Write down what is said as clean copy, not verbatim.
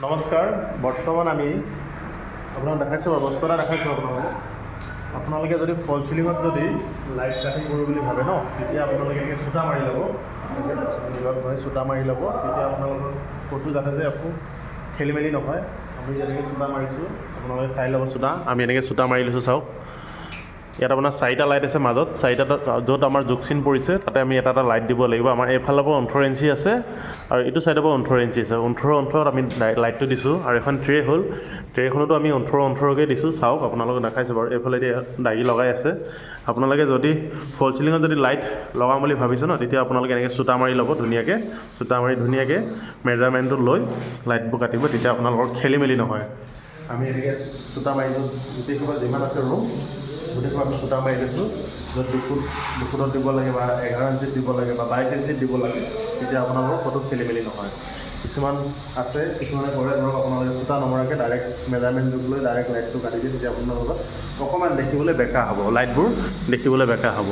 নমস্কাৰ বৰ্তমান আমি আপোনাক দেখাইছোঁ বস্তু এটা দেখাইছোঁ আপোনালোকে যদি ফল চিলিঙত যদি লাইট কাটিং কৰোঁ বুলি ভাবে ন তেতিয়া আপোনালোকে এনেকৈ চূতা মাৰি ল'ব চূতা মাৰি ল'ব তেতিয়া আপোনালোকৰ ফটো যাতে যে একো খেলি মেলি নহয় আমি যেনেকৈ চূতা মাৰিছোঁ আপোনালোকে চাই ল'ব চূতা আমি এনেকৈ চূতা মাৰি লৈছোঁ চাওক ইয়াত আপোনাৰ 4টা লাইট আছে মাজত 4টা য'ত আমাৰ জোখচিন পৰিছে তাতে আমি এটা লাইট দিব লাগিব আমাৰ এইফালৰ পৰা 18 ইঞ্চি আছে আৰু এইটো চাইডৰ পৰা 18 ইঞ্চি আছে 18 আমি লাইটটো দিছোঁ আৰু এখন ট্ৰে হ'ল ট্ৰেখনতো আমি 18কৈ দিছোঁ চাওক আপোনালোকে দেখাইছোঁ বাৰু এইফালে দাগি লগাই আছে আপোনালোকে যদি ফল চিলিঙত যদি লাইট লগাম বুলি ভাবিছে ন তেতিয়া আপোনালোকে এনেকৈ চূতা মাৰি ল'ব ধুনীয়াকৈ চূতা মাৰি ধুনীয়াকৈ মেজাৰমেণ্টটো লৈ লাইটবোৰ কাটিব তেতিয়া আপোনালোকৰ খেলি মেলি নহয় আমি এনেকৈ চূতা মাৰিলোঁ গোটেইসোপা যিমান আছে ৰুম গোটেইখন আমি চূতা মাৰি লৈছোঁ য'ত দুফুটত দিব লাগে বা 11 ইঞ্চিত দিব লাগে বা 22 ইঞ্চিত দিব লাগে তেতিয়া আপোনালোকৰ ক'তো খেলি মেলি নহয় কিছুমান আছে কিছুমানে কৰে ধৰক আপোনালোকে চূতা নমৰাকৈ ডাইৰেক্ট মেজাৰমেণ্ট জোখ লৈ ডাইৰেক্ট লাইটটো কাটি দিয়ে তেতিয়া আপোনালোকৰ অকণমান দেখিবলৈ বেকা হ'ব লাইটবোৰ দেখিবলৈ বেকা হ'ব